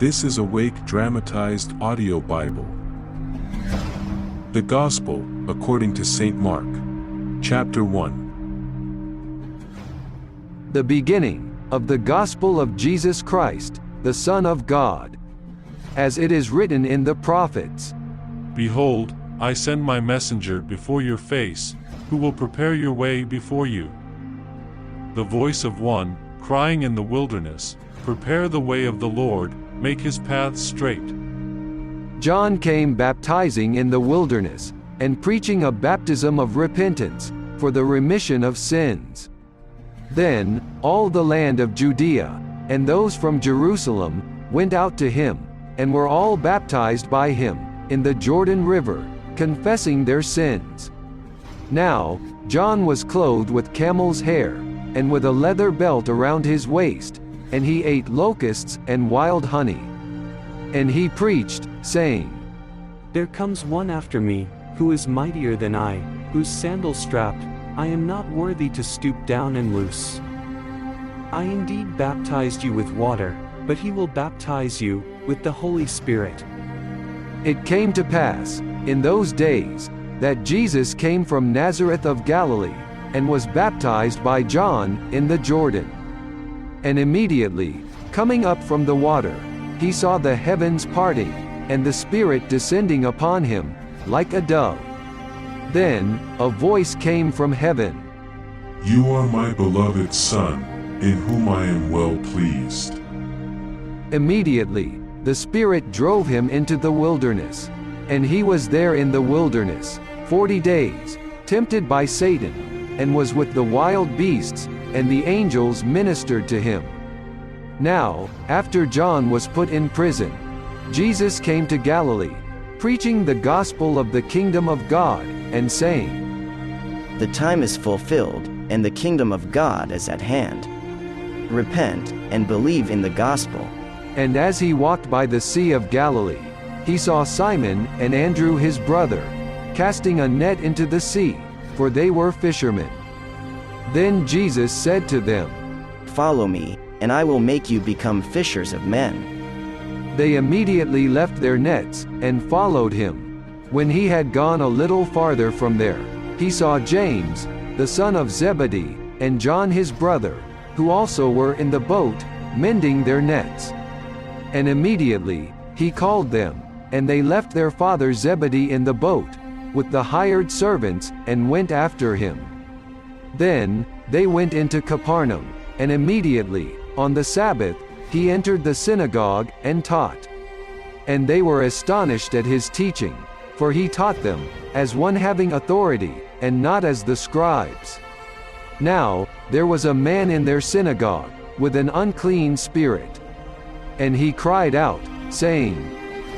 This is Awake Dramatized Audio Bible. The Gospel, according to St. Mark. Chapter 1. The beginning of the Gospel of Jesus Christ, the Son of God. As it is written in the prophets, Behold, I send my messenger before your face, who will prepare your way before you. The voice of one, crying in the wilderness, Prepare the way of the Lord, make his paths straight. John came baptizing in the wilderness, and preaching a baptism of repentance, for the remission of sins. Then, all the land of Judea, and those from Jerusalem, went out to him, and were all baptized by him, in the Jordan River, confessing their sins. Now, John was clothed with camel's hair, and with a leather belt around his waist, and he ate locusts and wild honey. And he preached, saying, There comes one after me, who is mightier than I, whose sandal strap I am not worthy to stoop down and loose. I indeed baptized you with water, but he will baptize you with the Holy Spirit. It came to pass, in those days, that Jesus came from Nazareth of Galilee, and was baptized by John in the Jordan. And immediately, coming up from the water, he saw the heavens parting, and the Spirit descending upon him, like a dove. Then, a voice came from heaven. You are my beloved Son, in whom I am well pleased. Immediately, the Spirit drove him into the wilderness. And he was there in the wilderness 40 days, tempted by Satan, and was with the wild beasts, and the angels ministered to him. Now, after John was put in prison, Jesus came to Galilee, preaching the gospel of the kingdom of God, and saying, The time is fulfilled, and the kingdom of God is at hand. Repent, and believe in the gospel. And as he walked by the Sea of Galilee, he saw Simon and Andrew his brother, casting a net into the sea, for they were fishermen. Then Jesus said to them, Follow me, and I will make you become fishers of men. They immediately left their nets, and followed him. When he had gone a little farther from there, he saw James, the son of Zebedee, and John his brother, who also were in the boat, mending their nets. And immediately, he called them, and they left their father Zebedee in the boat, with the hired servants, and went after him. Then, they went into Capernaum, and immediately, on the Sabbath, he entered the synagogue, and taught. And they were astonished at his teaching, for he taught them, as one having authority, and not as the scribes. Now, there was a man in their synagogue, with an unclean spirit. And he cried out, saying,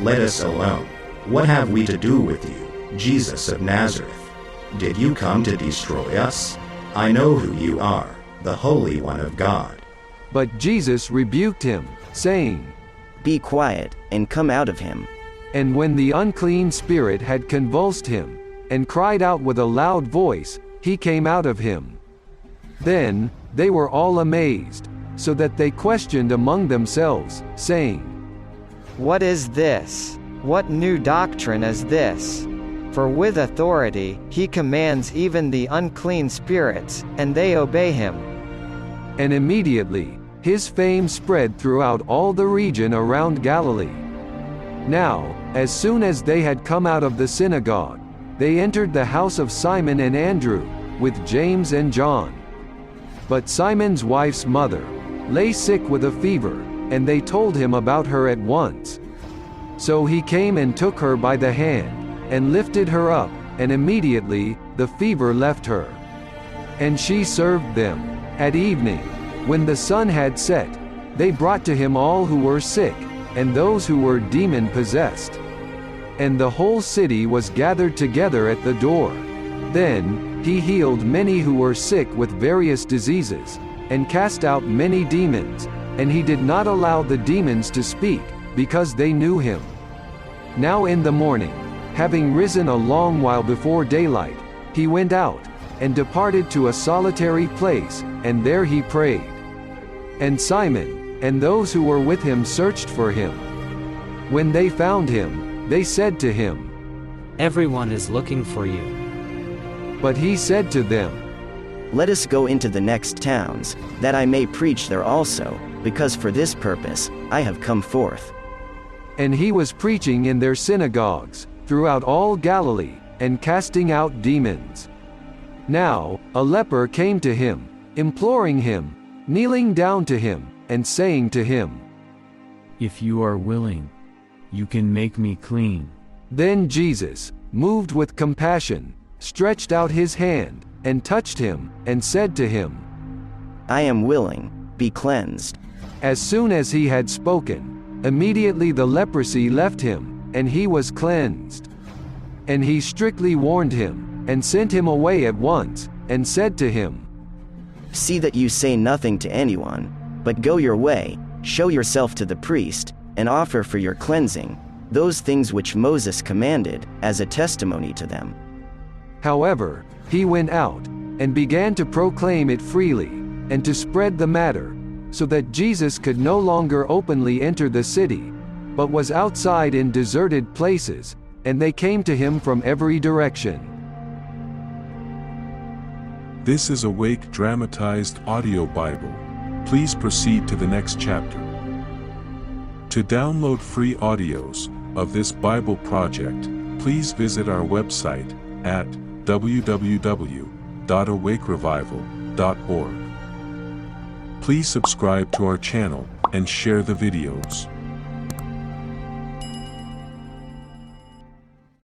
Let us alone. What have we to do with you, Jesus of Nazareth? Did you come to destroy us? I know who you are, the Holy One of God. But Jesus rebuked him, saying, Be quiet, and come out of him. And when the unclean spirit had convulsed him, and cried out with a loud voice, he came out of him. Then, they were all amazed, so that they questioned among themselves, saying, What is this? What new doctrine is this? For with authority, he commands even the unclean spirits, and they obey him. And immediately, his fame spread throughout all the region around Galilee. Now, as soon as they had come out of the synagogue, they entered the house of Simon and Andrew, with James and John. But Simon's wife's mother lay sick with a fever, and they told him about her at once. So he came and took her by the hand, and lifted her up, and immediately, the fever left her. And she served them. At evening, when the sun had set, they brought to him all who were sick, and those who were demon-possessed. And the whole city was gathered together at the door. Then, he healed many who were sick with various diseases, and cast out many demons, and he did not allow the demons to speak, because they knew him. Now in the morning, having risen a long while before daylight, he went out, and departed to a solitary place, and there he prayed. And Simon, and those who were with him searched for him, When they found him, they said to him, Everyone is looking for you. but he said to them, Let us go into the next towns, that I may preach there also, because for this purpose I have come forth. and he was preaching in their synagogues, throughout all Galilee, and casting out demons. Now, a leper came to him, imploring him, kneeling down to him, and saying to him, If you are willing, you can make me clean. Then Jesus, moved with compassion, stretched out his hand, and touched him, and said to him, I am willing, be cleansed. As soon as he had spoken, immediately the leprosy left him, and he was cleansed. And he strictly warned him, and sent him away at once, and said to him, See that you say nothing to anyone, but go your way, show yourself to the priest, and offer for your cleansing those things which Moses commanded, as a testimony to them. However, he went out, and began to proclaim it freely, and to spread the matter, so that Jesus could no longer openly enter the city, but was outside in deserted places, and they came to him from every direction. This is Awake Dramatized Audio Bible. Please proceed to the next chapter. To download free audios of this Bible project, please visit our website at www.awakerevival.org. Please subscribe to our channel and share the videos.